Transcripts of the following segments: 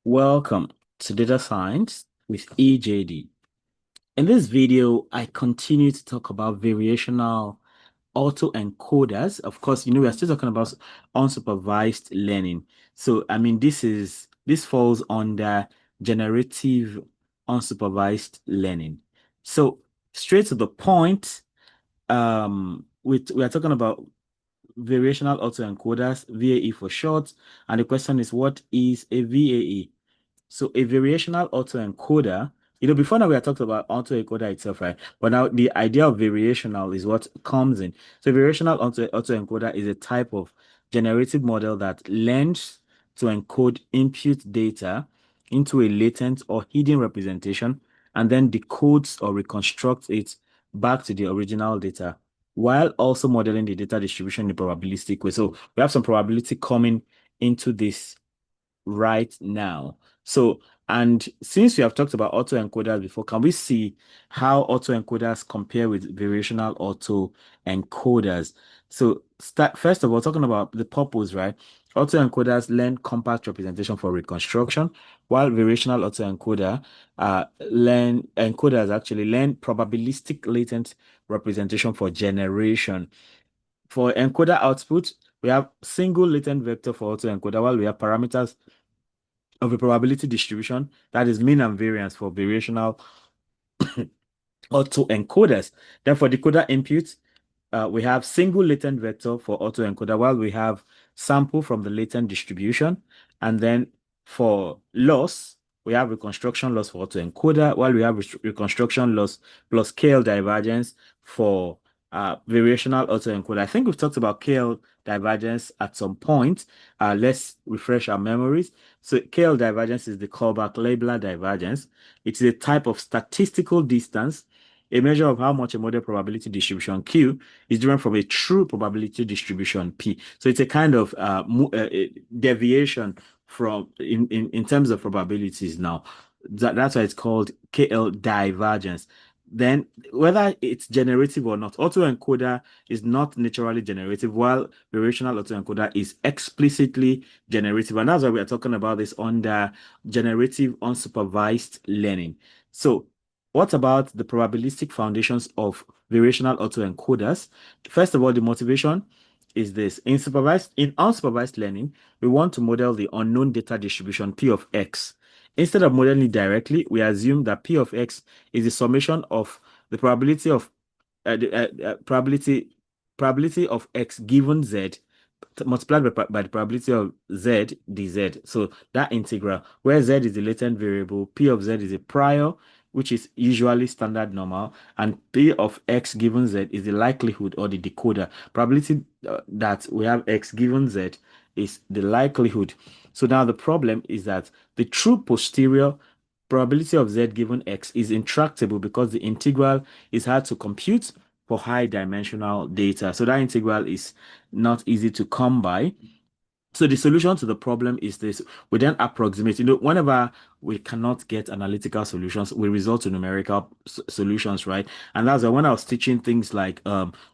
Welcome to Data Science with EJD. In this video, I continue to talk about variational autoencoders. Of course, we are still talking about unsupervised learning. So, this falls under generative unsupervised learning. So, straight to the point, we are talking about variational autoencoders, VAE for short, and the question is, what is a VAE? So a variational autoencoder, before now we had talked about autoencoder itself, right? But now the idea of variational is what comes in. So variational autoencoder is a type of generative model that learns to encode input data into a latent or hidden representation and then decodes or reconstructs it back to the original data while also modeling the data distribution in a probabilistic way. So we have some probability coming into this right now. So, and since we have talked about autoencoders before, can we see how autoencoders compare with variational autoencoders? So, first of all, talking about the purpose, right? Autoencoders learn compact representation for reconstruction, while variational autoencoder encoders actually learn probabilistic latent representation for generation. For encoder output, we have single latent vector for autoencoder, while we have parameters of a probability distribution, that is mean and variance for variational autoencoders. Then for decoder input, we have single latent vector for autoencoder, while we have sample from the latent distribution. And then for loss, we have reconstruction loss for autoencoder, while we have reconstruction loss plus KL divergence for variational autoencoder. I think we've talked about KL divergence at some point. Let's refresh our memories. So KL divergence is the callback labeler divergence. It's a type of statistical distance, a measure of how much a model probability distribution Q is different from a true probability distribution P. So it's a kind of deviation from in terms of probabilities now. That's why it's called KL divergence. Then whether it's generative or not, autoencoder is not naturally generative, while variational autoencoder is explicitly generative. And that's why we are talking about this under generative unsupervised learning. So what about the probabilistic foundations of variational autoencoders? First of all, the motivation is this. In unsupervised learning, we want to model the unknown data distribution P of X. Instead of modeling it directly, we assume that P of X is the summation of the probability of probability of X given Z multiplied by the probability of Z dz. So that integral, where Z is the latent variable, P of Z is a prior, which is usually standard normal, and P of X given Z is the likelihood or the decoder. Probability that we have X given Z is the likelihood. So now the problem is that the true posterior probability of Z given X is intractable because the integral is hard to compute for high dimensional data. So that integral is not easy to come by. So the solution to the problem is this. We then approximate, whenever we cannot get analytical solutions, we resort to numerical solutions, right? And that's why when I was teaching things like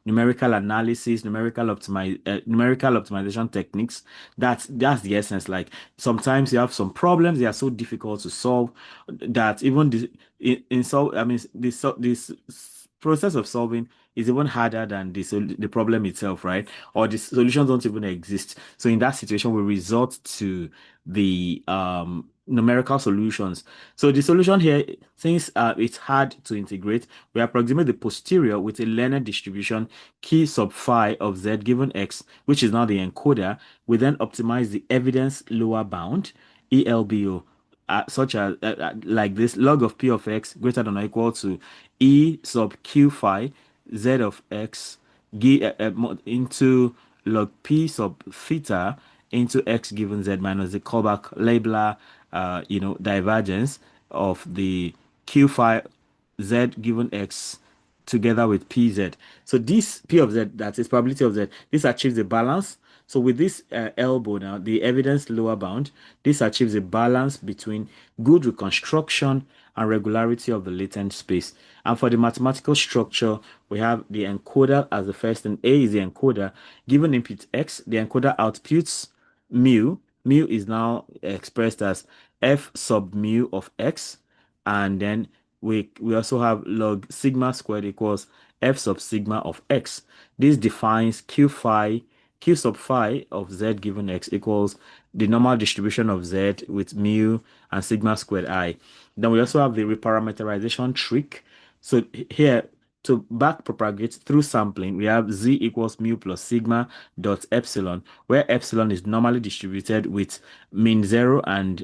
numerical analysis, numerical optimization techniques, that's the essence. Like sometimes you have some problems, they are so difficult to solve that even this process of solving is even harder than the problem itself, right? Or the solutions don't even exist. So in that situation, we resort to the numerical solutions. So the solution here, since it's hard to integrate, we approximate the posterior with a linear distribution key sub phi of Z given X, which is now the encoder. We then optimize the evidence lower bound, ELBO, such as like this log of P of X greater than or equal to E sub Q phi Z of X into log P sub theta into X given Z minus the callback labeler, divergence of the Q phi Z given X together with PZ. So this P of Z, that is probability of Z, this achieves a balance. So with this elbow now, the evidence lower bound, this achieves a balance between good reconstruction and regularity of the latent space. And for the mathematical structure, we have the encoder as the first, and A is the encoder. Given input X, the encoder outputs mu. Mu is now expressed as f sub mu of x, and then we also have log sigma squared equals f sub sigma of x. This defines q sub phi of z given x equals the normal distribution of z with mu and sigma squared I. Then we also have the reparameterization trick. So here, to back propagate through sampling, we have z equals mu plus sigma dot epsilon, where epsilon is normally distributed with mean zero and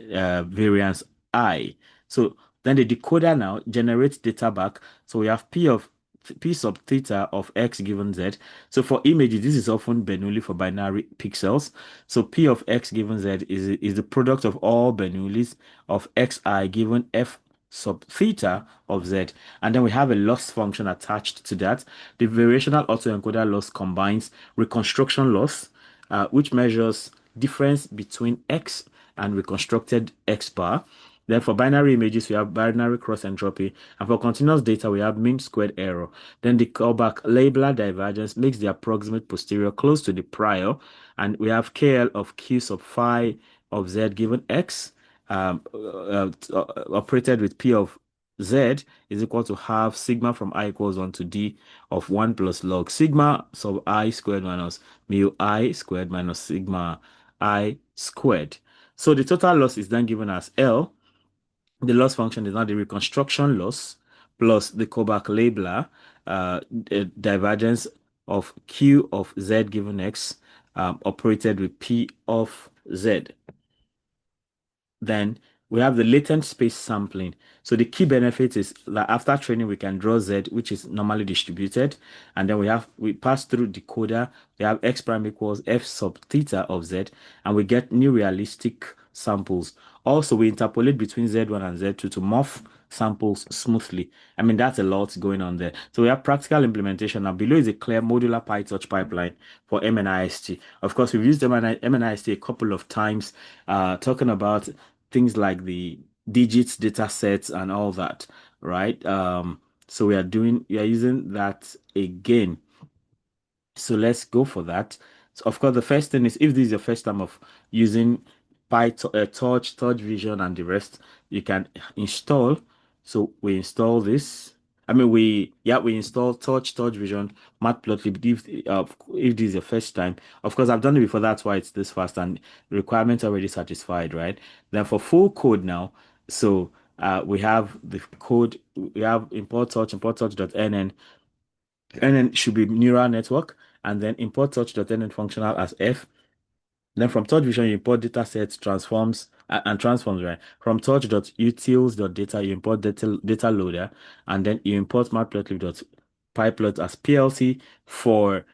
variance I. So then the decoder now generates data back. So we have p sub theta of x given z. So for images, this is often Bernoulli for binary pixels. So p of x given z is the product of all Bernoullis of xi given f sub theta of z. And then we have a loss function attached to that. The variational autoencoder loss combines reconstruction loss, which measures difference between x and reconstructed x bar. Then for binary images, we have binary cross entropy. And for continuous data, we have mean squared error. Then the callback labeler divergence makes the approximate posterior close to the prior. And we have KL of Q sub phi of Z given X, operated with P of Z is equal to half sigma from I equals 1 to D of 1 plus log sigma sub I squared minus mu I squared minus sigma I squared. So the total loss is then given as L. The loss function is now the reconstruction loss plus the callback labeler, divergence of Q of Z given X, operated with P of Z. Then we have the latent space sampling. So the key benefit is that after training, we can draw Z, which is normally distributed. And then we pass through decoder. We have X prime equals F sub theta of Z, and we get new realistic samples. Also, we interpolate between Z1 and Z2 to morph samples smoothly. I mean, that's a lot going on there. So we have practical implementation. Now below is a clear modular PyTorch pipeline for MNIST. Of course, we've used MNIST a couple of times, talking about things like the digits data sets and all that, right? So we are using that again. So let's go for that. So of course, the first thing is if this is your first time of using PyTorch, Torch Vision, and the rest, you can install. So we install this. I mean, we install Torch Vision, Matplotlib. If this is your first time, of course, I've done it before. That's why it's this fast and requirements already satisfied, right? Then for full code now, so we have the code. We have import torch.nn and then should be neural network, and then import touch.nn functional as f. Then from touch vision, you import datasets, transforms, and transforms, right? From touch.utils.data, you import data loader, and then you import matplotlib.pyplot as PLT for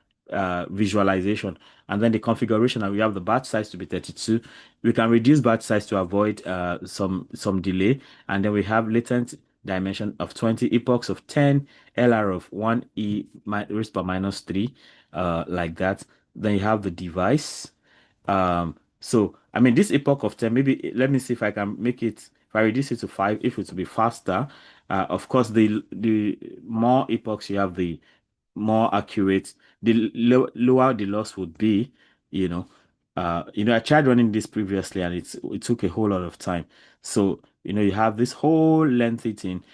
visualization. And then the configuration, and we have the batch size to be 32. We can reduce batch size to avoid some delay, and then we have latent dimension of 20, epochs of 10, LR of 1e raised by minus 3, like that. Then you have the device. So I mean, this epoch of 10, maybe let me see if I can make it, if I reduce it to 5, if it will be faster. Of course, the more epochs you have, the more accurate, the lower the loss would be, you know. I tried running this previously and it took a whole lot of time. So, you have this whole lengthy thing.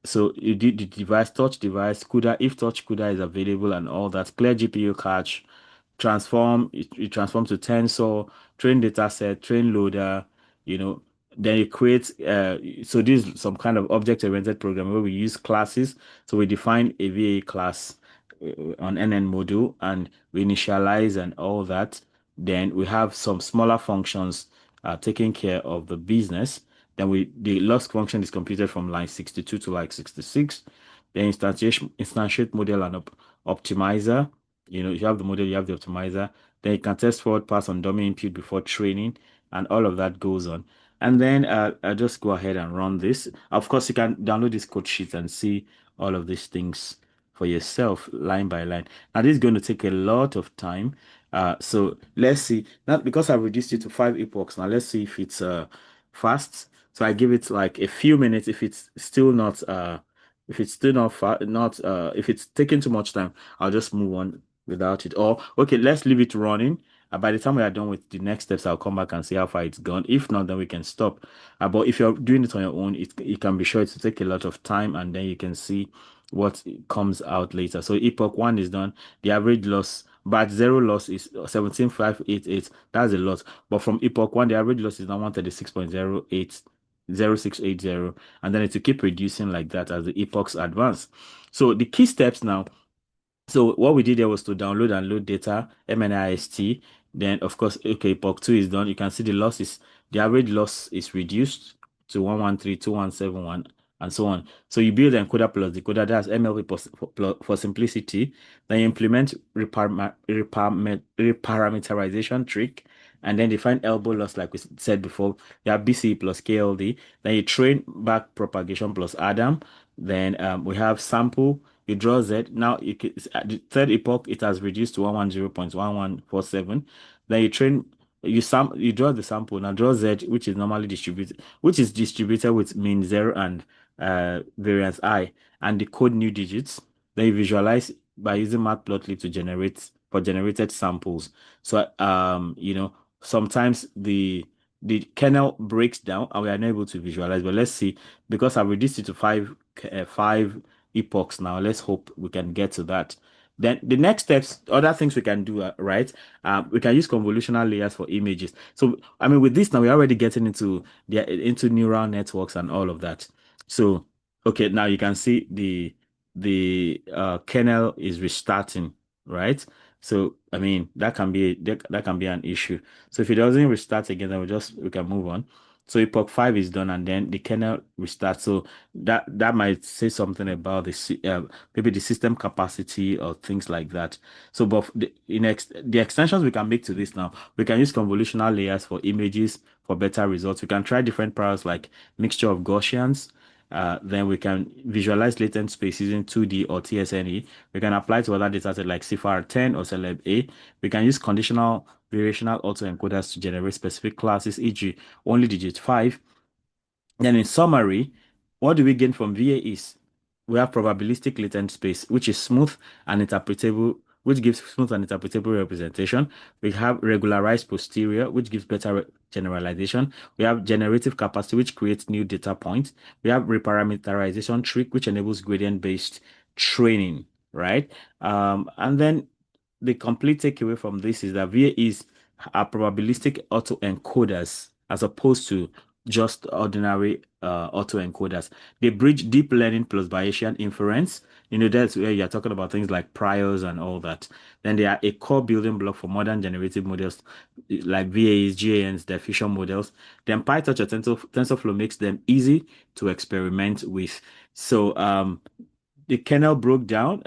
So you did the device, touch device, CUDA, if touch CUDA is available and all that, clear GPU cache, it transforms to tensor, train data set, train loader, you know, then it creates so this is some kind of object-oriented program where we use classes. So we define a VA class on NN module and we initialize and all that. Then we have some smaller functions taking care of the business. Then the loss function is computed from line 62 to line 66. Then instantiate model and optimizer. You have the model, you have the optimizer. Then you can test forward pass on dummy input before training, and all of that goes on. And then I'll just go ahead and run this. Of course, you can download this code sheet and see all of these things for yourself, line by line. Now, this is going to take a lot of time. So let's see. Now, because I've reduced it to 5 epochs, now let's see if it's fast. So I give it like a few minutes. If it's still not if it's taking too much time, I'll just move on without it. Or okay, let's leave it running By the time we are done with the next steps, I'll come back and see how far it's gone. If not, then we can stop. But if you're doing it on your own, it can be sure to take a lot of time, and then you can see what comes out later. So epoch 1 is done. The average loss, batch 0 loss is 17,588. That's a lot. But from epoch 1, the average loss is now 136.0680, and then it will keep reducing like that as the epochs advance. So the key steps now. So what we did there was to download and load data, MNIST. Then of course, okay, epoch 2 is done. You can see the average loss is reduced to 1132171 and so on. So you build encoder plus decoder, that's MLP for simplicity. Then you implement reparameterization trick, and then define elbow loss like we said before. You have BCE plus KLD. Then you train back propagation plus Adam. Then we have sample. You draw Z. Now at the third epoch, it has reduced to 110.1147. Then you draw the sample. Now draw Z, which is normally distributed with mean 0 and variance I, and decode new digits. Then you visualize by using matplotlib to generate for generated samples. So sometimes the kernel breaks down and we are unable to visualize. But let's see, because I've reduced it to five epochs now. Let's hope we can get to that. Then the next steps, other things we can do, right? We can use convolutional layers for images. So I mean, with this now, we're already getting into neural networks and all of that. So okay, now you can see the kernel is restarting, right? So I mean, that can be an issue. So if it doesn't restart again, then we can move on. So epoch 5 is done, and then the kernel restarts. So that might say something about maybe the system capacity or things like that. So, but the extensions we can make to this now, we can use convolutional layers for images for better results. We can try different parallels like mixture of Gaussians. Then we can visualize latent space using 2D or TSNE. We can apply to other data sets like CIFAR10 or CELEB-A. We can use conditional variational autoencoders to generate specific classes, e.g., only digit 5. Then in summary, what do we gain from VAEs? We have probabilistic latent space, which is smooth and interpretable, which gives smooth and interpretable representation. We have regularized posterior, which gives better generalization. We have generative capacity, which creates new data points. We have reparameterization trick, which enables gradient-based training, right? And then the complete takeaway from this is that VAEs are probabilistic autoencoders as opposed to just ordinary autoencoders. They bridge deep learning plus Bayesian inference. That's where you're talking about things like priors and all that. Then they are a core building block for modern generative models like VAs, GANs, diffusion models. Then PyTorch or TensorFlow makes them easy to experiment with. So the kernel broke down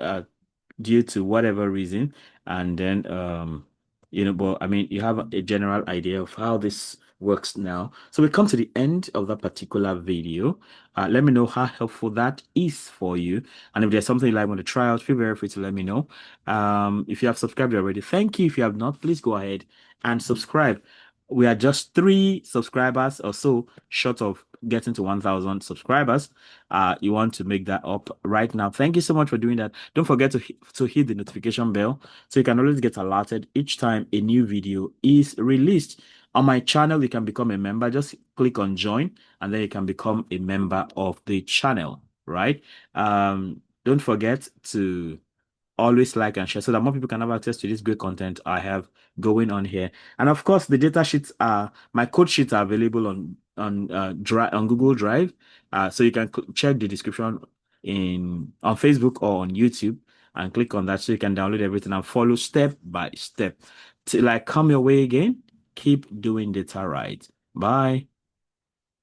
due to whatever reason, and then but I mean, you have a general idea of how this works now. So we come to the end of that particular video. Let me know how helpful that is for you, and if there's something you like want to try out, feel very free to let me know. If you have subscribed already, thank you. If you have not, please go ahead and subscribe. We are just 3 subscribers or so short of getting to 1,000 subscribers. You want to make that up right now. Thank you so much for doing that. Don't forget to hit the notification bell so you can always get alerted each time a new video is released. On my channel, you can become a member. Just click on join and then you can become a member of the channel, right? Don't forget to always like and share so that more people can have access to this great content I have going on here. And of course, the data sheets my code sheets are available on Google Drive. So you can check the description on Facebook or on YouTube and click on that so you can download everything and follow step by step till I come your way again. Keep doing data right. Bye.